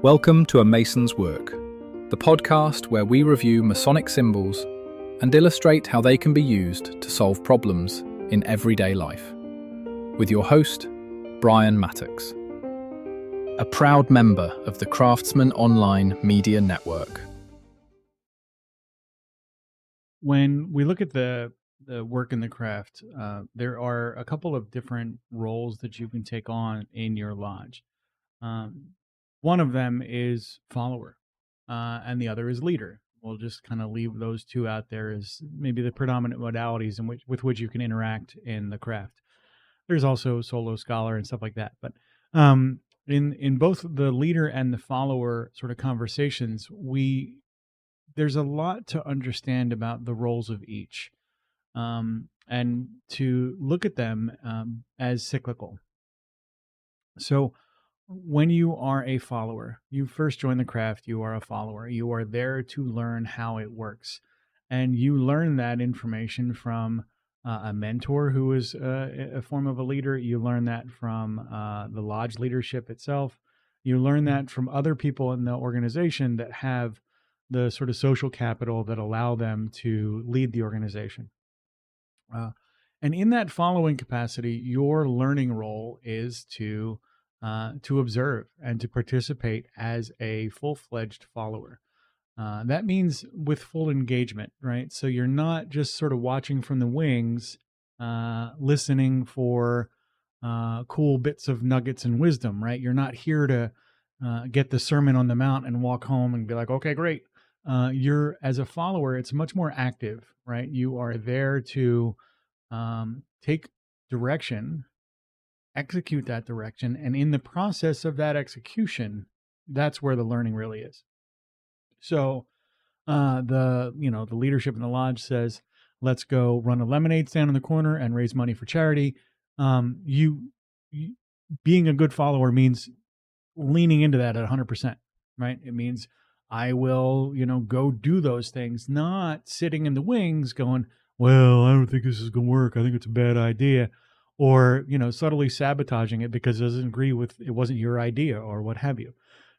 Welcome to A Mason's Work, the podcast where we review Masonic symbols and illustrate how they can be used to solve problems in everyday life. With your host, Brian Mattox, a proud member of the Craftsman Online Media Network. When we look at the work in the craft, there are a couple of different roles that you can take on in your lodge. One of them is follower, and the other is leader. We'll just kind of leave those two out there as maybe the predominant modalities with which you can interact in the craft. There's also solo scholar and stuff like that. But in both the leader and the follower sort of conversations, there's a lot to understand about the roles of each, and to look at them as cyclical. So when you are a follower, you first join the craft, you are a follower. You are there to learn how it works. And you learn that information from a mentor who is a form of a leader. You learn that from the lodge leadership itself. You learn that from other people in the organization that have the sort of social capital that allow them to lead the organization. And in that following capacity, your learning role is to observe and to participate as a full-fledged follower. That means with full engagement, right? So you're not just sort of watching from the wings, listening for cool bits of nuggets and wisdom, right? You're not here to get the Sermon on the Mount and walk home and be like, okay, great. You're, as a follower, it's much more active, right? You are there to take direction, execute that direction, and in the process of that execution, that's where the learning really is. So the leadership in the lodge says, let's go run a lemonade stand in the corner and raise money for charity. You being a good follower means leaning into that at 100%, right? It means I will, go do those things, not sitting in the wings going, well, I don't think this is going to work. I think it's a bad idea. Or, subtly sabotaging it because it doesn't agree with, it wasn't your idea or what have you.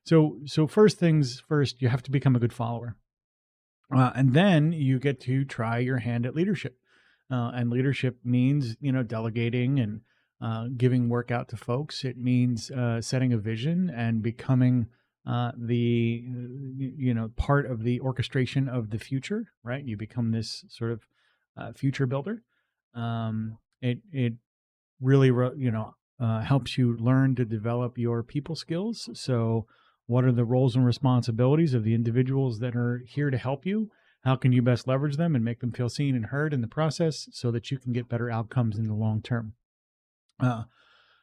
So first things first, you have to become a good follower. And then you get to try your hand at leadership. And leadership means, delegating and giving work out to folks. It means setting a vision and becoming the part of the orchestration of the future, right? You become this sort of future builder. It really, helps you learn to develop your people skills. So what are the roles and responsibilities of the individuals that are here to help you? How can you best leverage them and make them feel seen and heard in the process so that you can get better outcomes in the long term?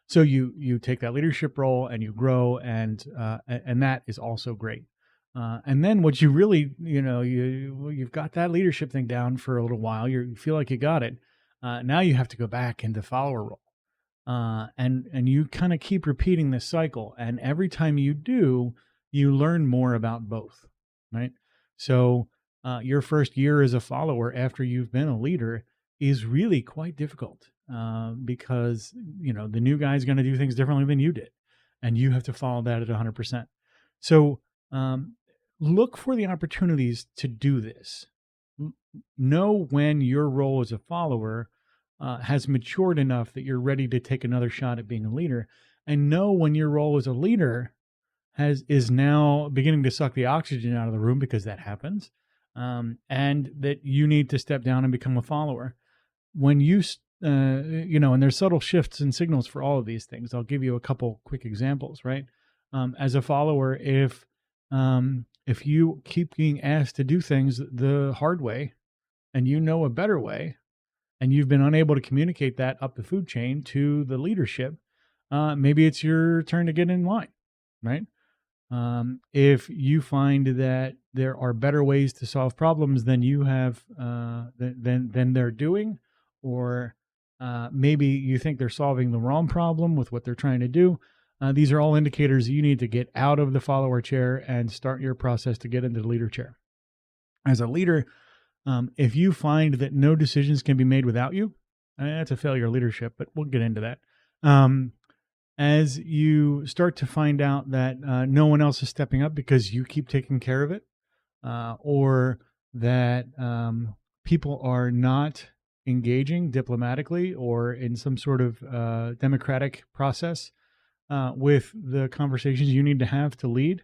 So you take that leadership role and you grow, and that is also great. And then what you really, you've got that leadership thing down for a little while. You feel like you got it. Now you have to go back into follower role. And you kind of keep repeating this cycle. And every time you do, you learn more about both, right? So your first year as a follower after you've been a leader is really quite difficult because, the new guy is going to do things differently than you did. And you have to follow that at 100%. So look for the opportunities to do this. Know when your role as a follower has matured enough that you're ready to take another shot at being a leader, and know when your role as a leader is now beginning to suck the oxygen out of the room, because that happens, and that you need to step down and become a follower. When you, and there's subtle shifts and signals for all of these things. I'll give you a couple quick examples, right? As a follower, if you keep being asked to do things the hard way, and a better way, and you've been unable to communicate that up the food chain to the leadership, maybe it's your turn to get in line, right? If you find that there are better ways to solve problems than you have, than they're doing, or maybe you think they're solving the wrong problem with what they're trying to do, these are all indicators you need to get out of the follower chair and start your process to get into the leader chair. As a leader, if you find that no decisions can be made without you, that's a failure of leadership, but we'll get into that. As you start to find out that no one else is stepping up because you keep taking care of it, or that people are not engaging diplomatically or in some sort of democratic process with the conversations you need to have to lead,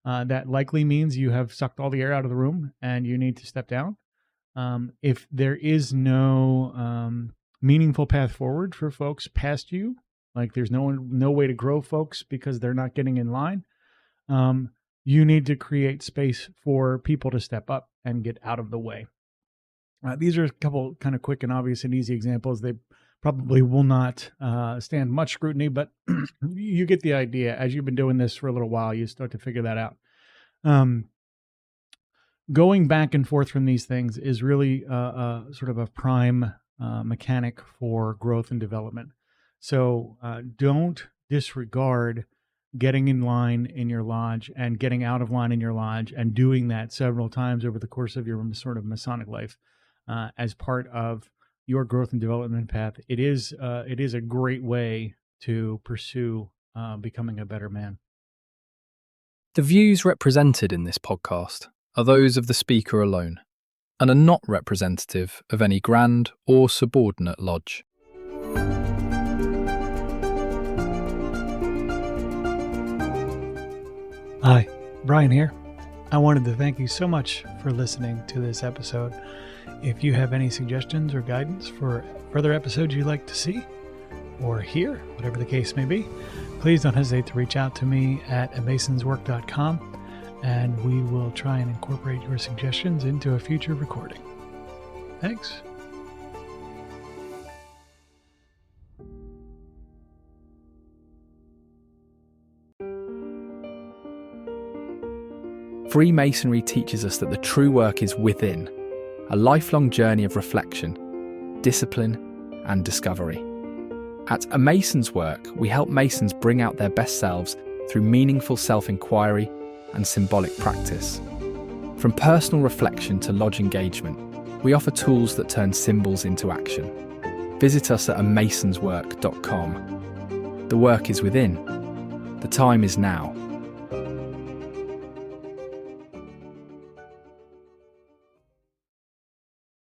that likely means you have sucked all the air out of the room and you need to step down. If there is no meaningful path forward for folks past you, like there's no way to grow folks because they're not getting in line, you need to create space for people to step up and get out of the way. These are a couple kind of quick and obvious and easy examples. They probably will not stand much scrutiny, but you get the idea. As you've been doing this for a little while, you start to figure that out. Going back and forth from these things is really sort of a prime mechanic for growth and development. So don't disregard getting in line in your lodge and getting out of line in your lodge and doing that several times over the course of your sort of Masonic life as part of your growth and development path. It is a great way to pursue becoming a better man. The views represented in this podcast are those of the speaker alone and are not representative of any grand or subordinate lodge. Hi, Brian here. I wanted to thank you so much for listening to this episode. If you have any suggestions or guidance for further episodes you'd like to see or hear, whatever the case may be, please don't hesitate to reach out to me at amasonswork.com, and we will try and incorporate your suggestions into a future recording. Thanks. Freemasonry teaches us that the true work is within, a lifelong journey of reflection, discipline, and discovery. At A Mason's Work, we help Masons bring out their best selves through meaningful self-inquiry and symbolic practice. From personal reflection to lodge engagement, we offer tools that turn symbols into action. Visit us at amasonswork.com. The work is within. The time is now.